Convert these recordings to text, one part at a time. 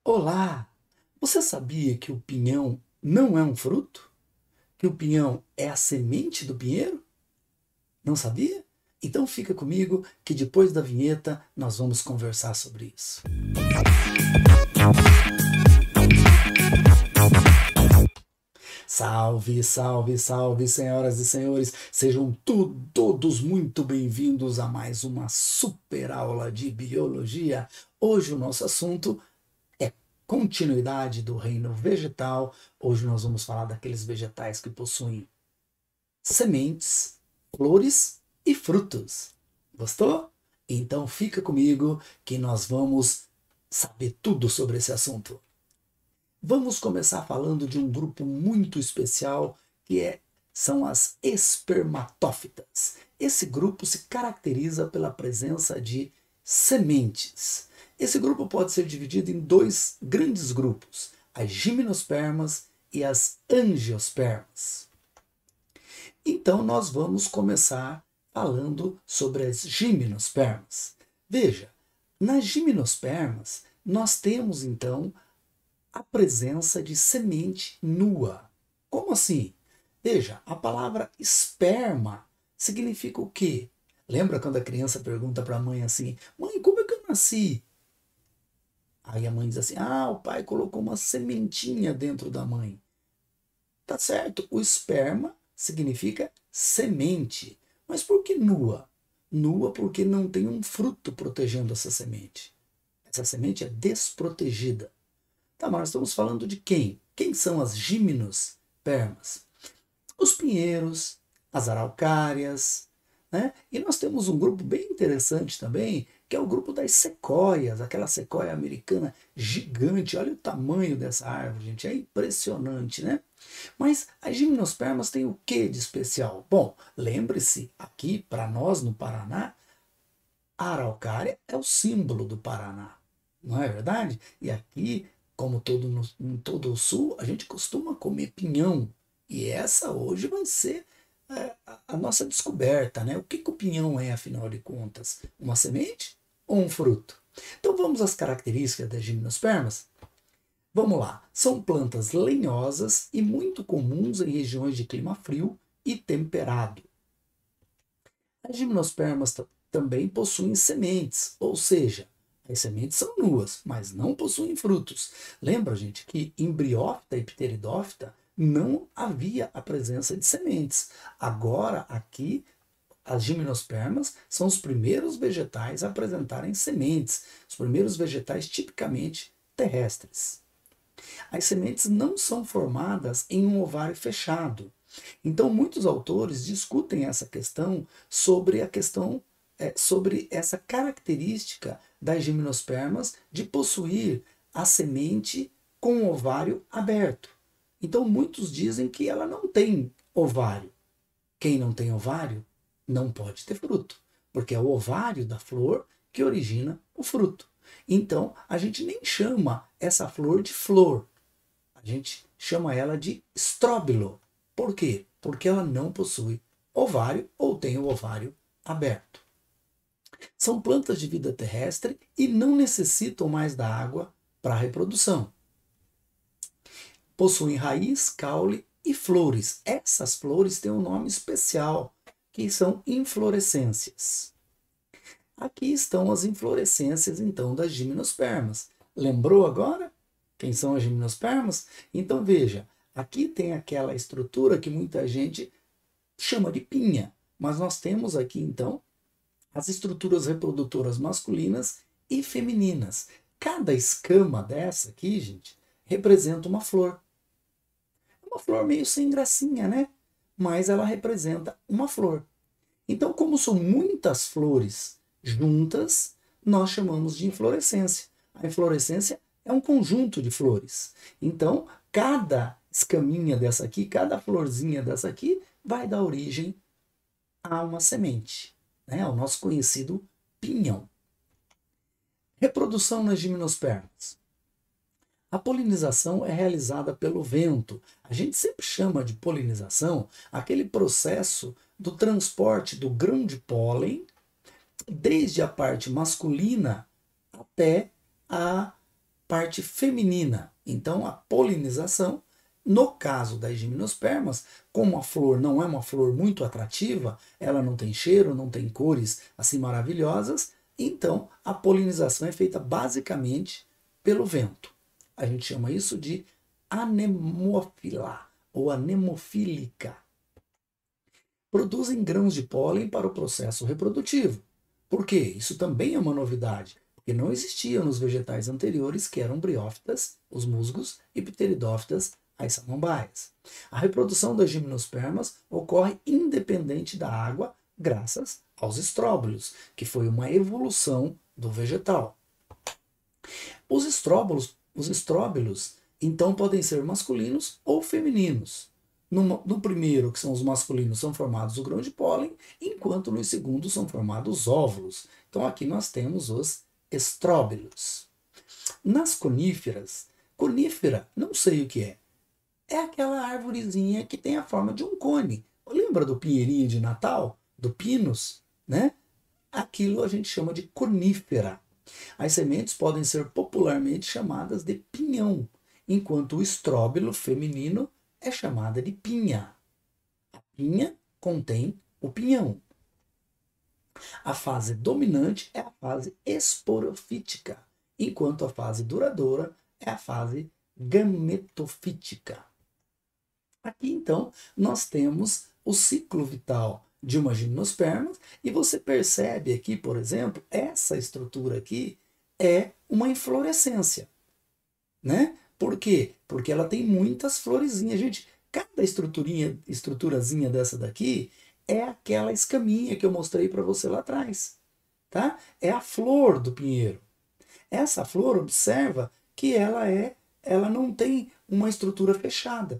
Olá! Você sabia que o pinhão não é um fruto? Que o pinhão é a semente do pinheiro? Não sabia? Então fica comigo que depois da vinheta nós vamos conversar sobre isso. Salve, salve, salve, senhoras e senhores! Sejam todos muito bem-vindos a mais uma super aula de biologia. Hoje o nosso assunto é continuidade do reino vegetal. Hoje nós vamos falar daqueles vegetais que possuem sementes, flores e frutos. Gostou? Então fica comigo que nós vamos saber tudo sobre esse assunto. Vamos começar falando de um grupo muito especial são as espermatófitas. Esse grupo se caracteriza pela presença de sementes. Esse grupo pode ser dividido em dois grandes grupos, as gimnospermas e as angiospermas. Então nós vamos começar falando sobre as gimnospermas. Veja, nas gimnospermas nós temos então a presença de semente nua. Como assim? Veja, a palavra esperma significa o quê? Lembra quando a criança pergunta para a mãe assim: Mãe, como é que eu nasci? Aí a mãe diz assim: o pai colocou uma sementinha dentro da mãe. Tá certo, o esperma significa semente. Mas por que nua? Nua porque não tem um fruto protegendo essa semente. Essa semente é desprotegida. Tá, mas nós estamos falando de quem? Quem são as gimnospermas? Os pinheiros, as araucárias, né? E nós temos um grupo bem interessante também, que é o grupo das sequoias, aquela sequoia americana gigante. Olha o tamanho dessa árvore, gente, é impressionante, né? Mas as gimnospermas têm o que de especial? Bom, lembre-se, aqui para nós no Paraná, a araucária é o símbolo do Paraná, não é verdade? E aqui, como em todo o sul, a gente costuma comer pinhão. E essa hoje vai ser a nossa descoberta, né? O que o pinhão é, afinal de contas? Uma semente ou um fruto? Então vamos às características das gimnospermas? Vamos lá. São plantas lenhosas e muito comuns em regiões de clima frio e temperado. As gimnospermas também possuem sementes, ou seja, as sementes são nuas, mas não possuem frutos. Lembra, gente, que em briófita e pteridófita não havia a presença de sementes. Agora, aqui, as gimnospermas são os primeiros vegetais a apresentarem sementes, os primeiros vegetais tipicamente terrestres. As sementes não são formadas em um ovário fechado. Então, muitos autores discutem essa questão sobre essa característica das gimnospermas de possuir a semente com o ovário aberto. Então, muitos dizem que ela não tem ovário. Quem não tem ovário não pode ter fruto, porque é o ovário da flor que origina o fruto. Então, a gente nem chama essa flor de flor, a gente chama ela de estróbilo. Por quê? Porque ela não possui ovário ou tem o ovário aberto. São plantas de vida terrestre e não necessitam mais da água para a reprodução. Possuem raiz, caule e flores. Essas flores têm um nome especial, que são inflorescências. Aqui estão as inflorescências, então, das gimnospermas. Lembrou agora quem são as gimnospermas? Então, veja, aqui tem aquela estrutura que muita gente chama de pinha, mas nós temos aqui, então, as estruturas reprodutoras masculinas e femininas. Cada escama dessa aqui, gente, representa uma flor. Uma flor meio sem gracinha, né? Mas ela representa uma flor. Então, como são muitas flores juntas, nós chamamos de inflorescência. A inflorescência é um conjunto de flores. Então, cada escaminha dessa aqui, cada florzinha dessa aqui, vai dar origem a uma semente, né? O nosso conhecido pinhão. Reprodução nas gimnospermas. A polinização é realizada pelo vento. A gente sempre chama de polinização aquele processo do transporte do grão de pólen, desde a parte masculina até a parte feminina. Então, a polinização, no caso das gimnospermas, como a flor não é uma flor muito atrativa, ela não tem cheiro, não tem cores assim maravilhosas, então a polinização é feita basicamente pelo vento. A gente chama isso de anemófila ou anemofílica. Produzem grãos de pólen para o processo reprodutivo. Por quê? Isso também é uma novidade, porque não existia nos vegetais anteriores, que eram briófitas, os musgos, e pteridófitas, as samambaias. A reprodução das gimnospermas ocorre independente da água, graças aos estróbilos, que foi uma evolução do vegetal. Os estróbilos, então, podem ser masculinos ou femininos. No primeiro, que são os masculinos, são formados o grão de pólen, enquanto nos segundos são formados óvulos. Então aqui nós temos os estróbilos. Nas coníferas, conífera, não sei o que é aquela árvorezinha que tem a forma de um cone. Lembra do pinheirinho de Natal? Do pinus? Né? Aquilo a gente chama de conífera. As sementes podem ser popularmente chamadas de pinhão, enquanto o estróbilo feminino é chamada de pinha. A pinha contém o pinhão. A fase dominante é a fase esporofítica, enquanto a fase duradoura é a fase gametofítica. Aqui, então, nós temos o ciclo vital de uma gimnosperma e você percebe aqui, por exemplo, essa estrutura aqui é uma inflorescência, né? Por quê? Porque ela tem muitas florezinhas. Gente, cada estruturazinha dessa daqui é aquela escaminha que eu mostrei para você lá atrás, tá? É a flor do pinheiro. Essa flor, observa que ela não tem uma estrutura fechada.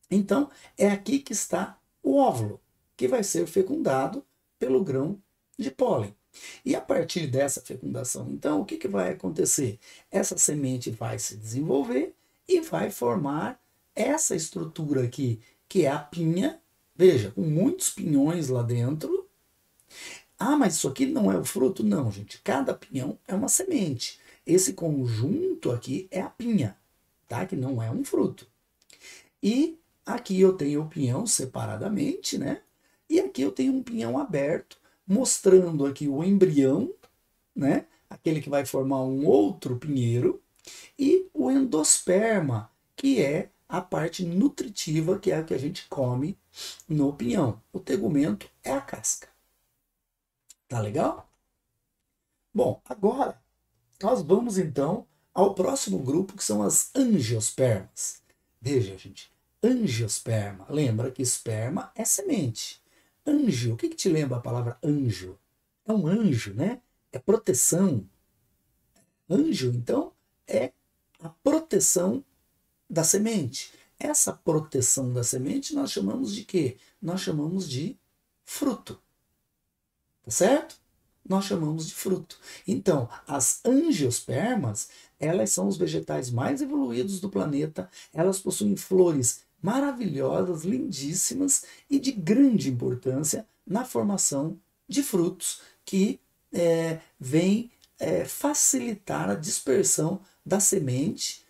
Então, é aqui que está o óvulo, que vai ser fecundado pelo grão de pólen. E a partir dessa fecundação, então, o que vai acontecer? Essa semente vai se desenvolver e vai formar essa estrutura aqui, que é a pinha, veja, com muitos pinhões lá dentro. Ah, mas isso aqui não é o fruto? Não, gente, cada pinhão é uma semente. Esse conjunto aqui é a pinha, tá? Que não é um fruto. E aqui eu tenho o pinhão separadamente, né? E aqui eu tenho um pinhão aberto, mostrando aqui o embrião, né? Aquele que vai formar um outro pinheiro, e o endosperma, que é a parte nutritiva, que é a que a gente come no pinhão. O tegumento é a casca. Tá legal? Bom, agora nós vamos então ao próximo grupo, que são as angiospermas. Veja, gente, angiosperma. Lembra que esperma é semente. Anjo, o que te lembra a palavra anjo? É um anjo, né? É proteção. Anjo, então, é a proteção da semente. Essa proteção da semente nós chamamos de quê? Nós chamamos de fruto. Tá certo? Nós chamamos de fruto. Então, as angiospermas, elas são os vegetais mais evoluídos do planeta. Elas possuem flores maravilhosas, lindíssimas e de grande importância na formação de frutos que vêm facilitar a dispersão da semente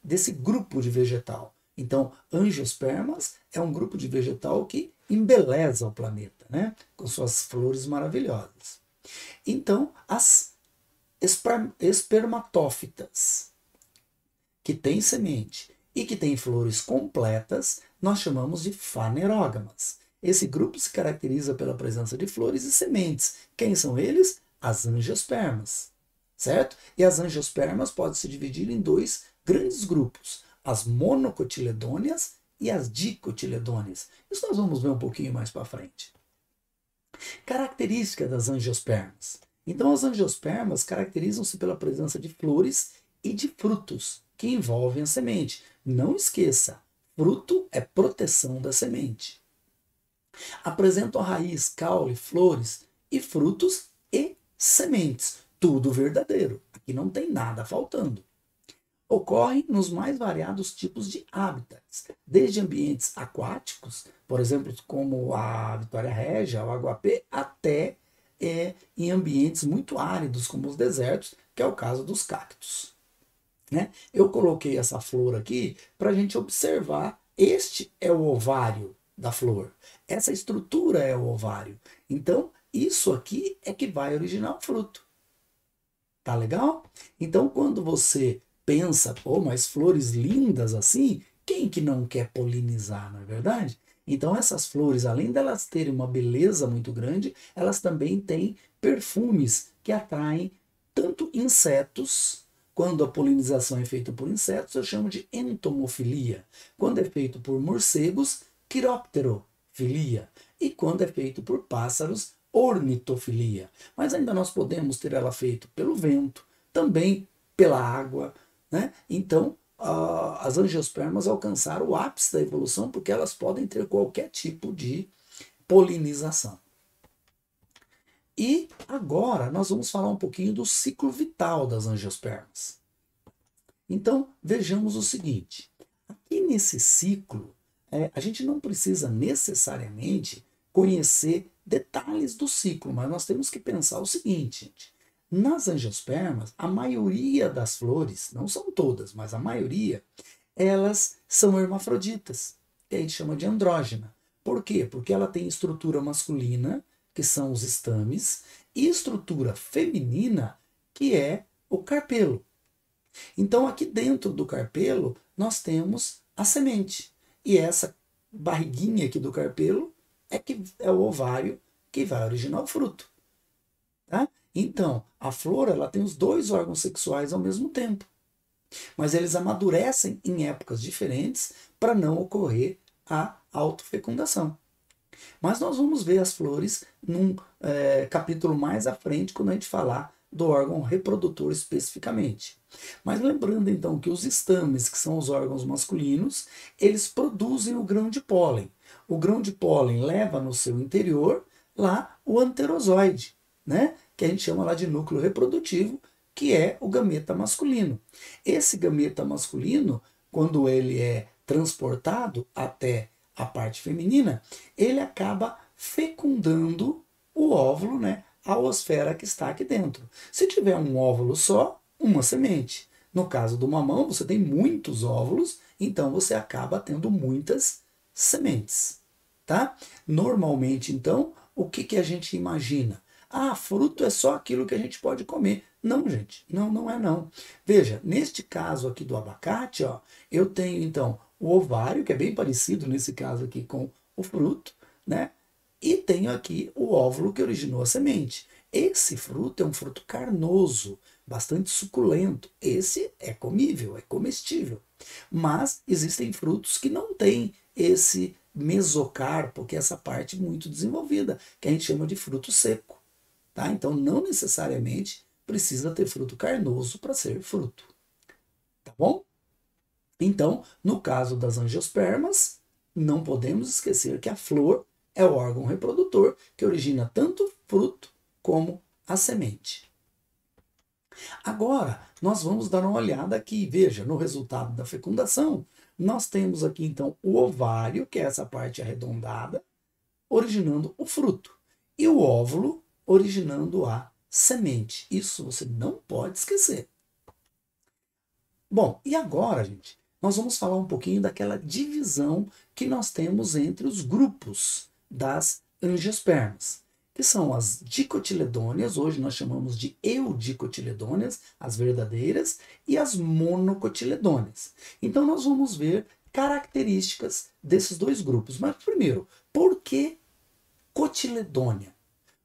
desse grupo de vegetal. Então, angiospermas é um grupo de vegetal que embeleza o planeta, né? Com suas flores maravilhosas. Então, as espermatófitas, que têm semente e que têm flores completas, nós chamamos de fanerógamas. Esse grupo se caracteriza pela presença de flores e sementes. Quem são eles? As angiospermas, certo? E as angiospermas podem se dividir em dois grandes grupos, as monocotiledôneas e as dicotiledôneas. Isso nós vamos ver um pouquinho mais para frente. Característica das angiospermas. Então, as angiospermas caracterizam-se pela presença de flores e de frutos que envolvem a semente. Não esqueça, fruto é proteção da semente. Apresentam raiz, caule, flores e frutos e sementes. Tudo verdadeiro. Aqui não tem nada faltando. Ocorrem nos mais variados tipos de hábitats, desde ambientes aquáticos, por exemplo, como a Vitória Régia, o Aguapé, até é em ambientes muito áridos, como os desertos, que é o caso dos cactos, né? Eu coloquei essa flor aqui para a gente observar. Este é o ovário da flor. Essa estrutura é o ovário. Então, isso aqui é que vai originar o fruto. Tá legal? Então, quando você pensa, pô, mas flores lindas assim, quem que não quer polinizar, não é verdade? Então, essas flores, além delas terem uma beleza muito grande, elas também têm perfumes que atraem tanto insetos. Quando a polinização é feita por insetos, eu chamo de entomofilia. Quando é feito por morcegos, quiropterofilia. E quando é feito por pássaros, ornitofilia. Mas ainda nós podemos ter ela feita pelo vento, também pela água, né? Então, as angiospermas alcançaram o ápice da evolução porque elas podem ter qualquer tipo de polinização. E agora nós vamos falar um pouquinho do ciclo vital das angiospermas. Então, vejamos o seguinte. Aqui nesse ciclo, a gente não precisa necessariamente conhecer detalhes do ciclo, mas nós temos que pensar o seguinte, gente. Nas angiospermas, a maioria das flores, não são todas, mas a maioria, elas são hermafroditas, que a gente chama de andrógena. Por quê? Porque ela tem estrutura masculina, que são os estames, e estrutura feminina, que é o carpelo. Então, aqui dentro do carpelo, nós temos a semente. E essa barriguinha aqui do carpelo é o ovário que vai originar o fruto. Tá? Então, a flor ela tem os dois órgãos sexuais ao mesmo tempo. Mas eles amadurecem em épocas diferentes para não ocorrer a autofecundação. Mas nós vamos ver as flores num capítulo mais à frente, quando a gente falar do órgão reprodutor especificamente. Mas lembrando então que os estames, que são os órgãos masculinos, eles produzem o grão de pólen. O grão de pólen leva no seu interior lá o anterozoide, né? Que a gente chama lá de núcleo reprodutivo, que é o gameta masculino. Esse gameta masculino, quando ele é transportado até a parte feminina, ele acaba fecundando o óvulo, né, a oosfera que está aqui dentro. Se tiver um óvulo só, uma semente. No caso do mamão, você tem muitos óvulos, então você acaba tendo muitas sementes, tá? Normalmente, então, o que a gente imagina? Ah, fruto é só aquilo que a gente pode comer. Não, gente, não é não. Veja, neste caso aqui do abacate, ó, eu tenho então o ovário, que é bem parecido nesse caso aqui com o fruto, né? E tenho aqui o óvulo que originou a semente. Esse fruto é um fruto carnoso, bastante suculento. Esse é comível, é comestível. Mas existem frutos que não têm esse mesocarpo, que é essa parte muito desenvolvida, que a gente chama de fruto seco. Tá? Então, não necessariamente precisa ter fruto carnoso para ser fruto. Tá bom? Então, no caso das angiospermas, não podemos esquecer que a flor é o órgão reprodutor que origina tanto o fruto como a semente. Agora, nós vamos dar uma olhada aqui. Veja, no resultado da fecundação, nós temos aqui então o ovário, que é essa parte arredondada, originando o fruto, e o óvulo originando a semente. Isso você não pode esquecer. Bom, e agora, gente, nós vamos falar um pouquinho daquela divisão que nós temos entre os grupos das angiospermas, que são as dicotiledôneas, hoje nós chamamos de eudicotiledôneas, as verdadeiras, e as monocotiledôneas. Então nós vamos ver características desses dois grupos. Mas primeiro, por que cotiledônea?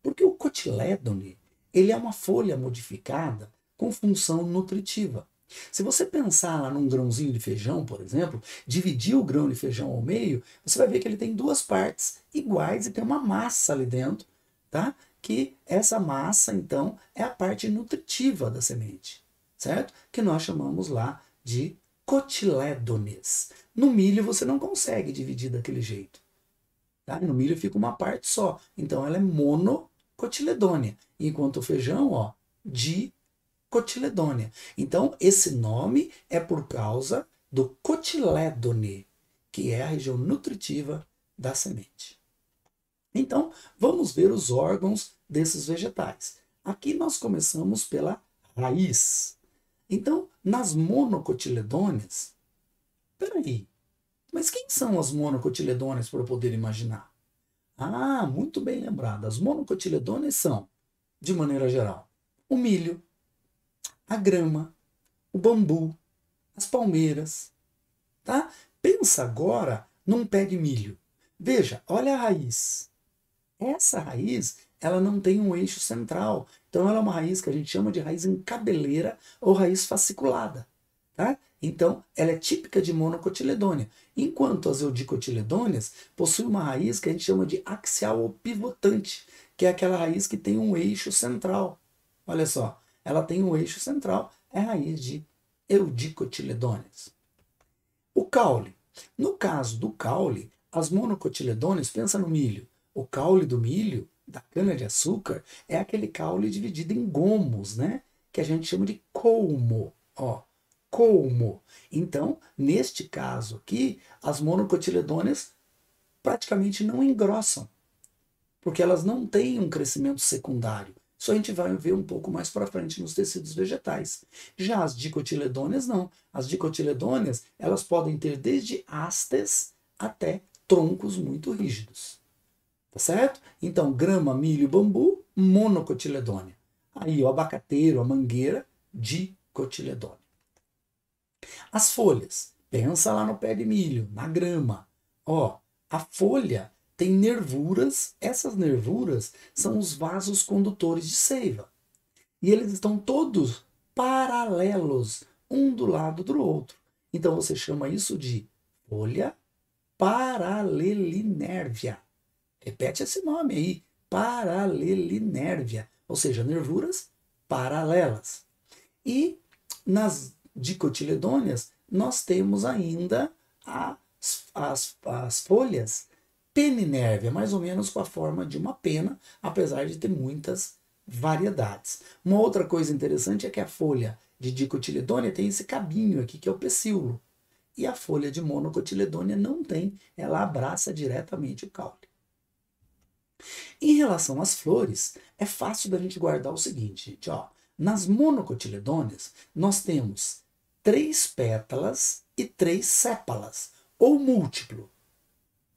Porque o cotilédone, ele é uma folha modificada com função nutritiva. Se você pensar lá num grãozinho de feijão, por exemplo, dividir o grão de feijão ao meio, você vai ver que ele tem duas partes iguais e tem uma massa ali dentro, tá? Que essa massa, então, é a parte nutritiva da semente, certo? Que nós chamamos lá de cotilédones. No milho você não consegue dividir daquele jeito. Tá? No milho fica uma parte só. Então ela é monocotiledônea. Enquanto o feijão, ó, dicotiledônea. Então esse nome é por causa do cotilédone, que é a região nutritiva da semente. Então vamos ver os órgãos desses vegetais. Aqui nós começamos pela raiz. Então, nas monocotiledôneas, peraí, mas quem são as monocotiledôneas para eu poder imaginar? Ah, muito bem lembrado. As monocotiledôneas são, de maneira geral, o milho, a grama, o bambu, as palmeiras, tá? Pensa agora num pé de milho. Veja, olha a raiz. Essa raiz, ela não tem um eixo central. Então ela é uma raiz que a gente chama de raiz encabeleira ou raiz fasciculada, tá? Então ela é típica de monocotiledônea. Enquanto as eudicotiledôneas possuem uma raiz que a gente chama de axial ou pivotante, que é aquela raiz que tem um eixo central. Olha só, ela tem um eixo central, é a raiz de eudicotiledôneas. O caule. No caso do caule, as monocotiledôneas, pensa no milho. O caule do milho, da cana-de-açúcar, é aquele caule dividido em gomos, né? Que a gente chama de colmo. Ó, colmo. Então, neste caso aqui, as monocotiledôneas praticamente não engrossam, porque elas não têm um crescimento secundário. Isso a gente vai ver um pouco mais para frente nos tecidos vegetais. Já as dicotiledôneas não. As dicotiledôneas, elas podem ter desde hastes até troncos muito rígidos. Tá certo? Então, grama, milho, bambu, monocotiledônea. Aí o abacateiro, a mangueira, dicotiledônea. As folhas. Pensa lá no pé de milho, na grama. Ó, a folha tem nervuras, essas nervuras são os vasos condutores de seiva. E eles estão todos paralelos, um do lado do outro. Então você chama isso de folha paralelinérvia. Repete esse nome aí, paralelinérvia, ou seja, nervuras paralelas. E nas dicotiledôneas nós temos ainda as folhas peninérvia, mais ou menos com a forma de uma pena, apesar de ter muitas variedades. Uma outra coisa interessante é que a folha de dicotiledônea tem esse cabinho aqui, que é o pecíolo. E a folha de monocotiledônea não tem, ela abraça diretamente o caule. Em relação às flores, é fácil da gente guardar o seguinte, gente, ó. Nas monocotiledôneas, nós temos 3 pétalas e 3 sépalas, ou múltiplo,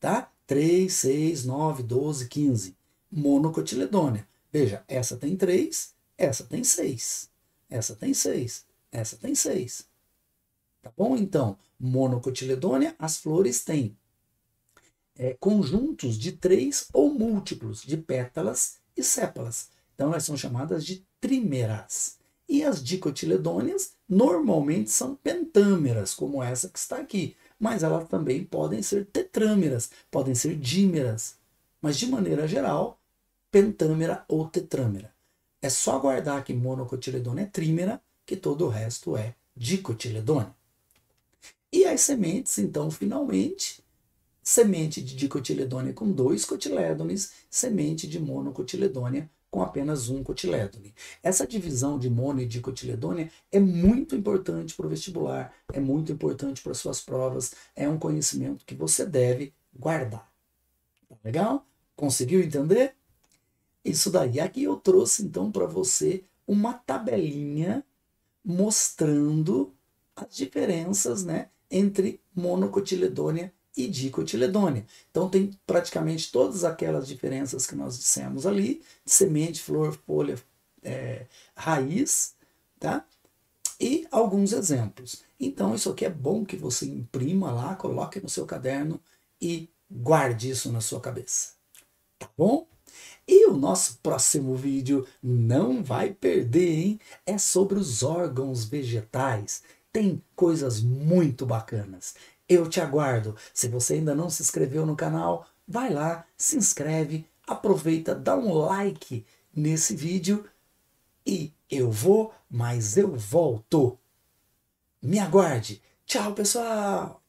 tá? 3, 6, 9, 12, 15. Monocotiledônea. Veja, essa tem 3, essa tem 6. Essa tem 6, essa tem 6. Tá bom? Então, monocotiledônea, as flores têm conjuntos de 3 ou múltiplos de pétalas e sépalas. Então, elas são chamadas de trímeras. E as dicotiledôneas normalmente são pentâmeras, como essa que está aqui. Mas elas também podem ser tetrâmeras, podem ser dímeras. Mas, de maneira geral, pentâmera ou tetrâmera. É só guardar que monocotiledônea é trímera, que todo o resto é dicotiledônea. E as sementes, então, finalmente, semente de dicotiledônea com 2 cotilédones, semente de monocotiledônea com apenas 1 cotilédone. Essa divisão de mono e dicotiledônea é muito importante para o vestibular, é muito importante para suas provas, é um conhecimento que você deve guardar. Tá legal? Conseguiu entender? Isso daí. Aqui eu trouxe então para você uma tabelinha mostrando as diferenças, né, entre monocotiledônea e dicotiledônea. Então tem praticamente todas aquelas diferenças que nós dissemos ali, semente, flor, folha, raiz, tá? E alguns exemplos. Então isso aqui é bom que você imprima lá, coloque no seu caderno e guarde isso na sua cabeça. Tá bom? E o nosso próximo vídeo não vai perder, hein? É sobre os órgãos vegetais. Tem coisas muito bacanas. Eu te aguardo. Se você ainda não se inscreveu no canal, vai lá, se inscreve, aproveita, dá um like nesse vídeo e eu vou, mas eu volto. Me aguarde. Tchau, pessoal!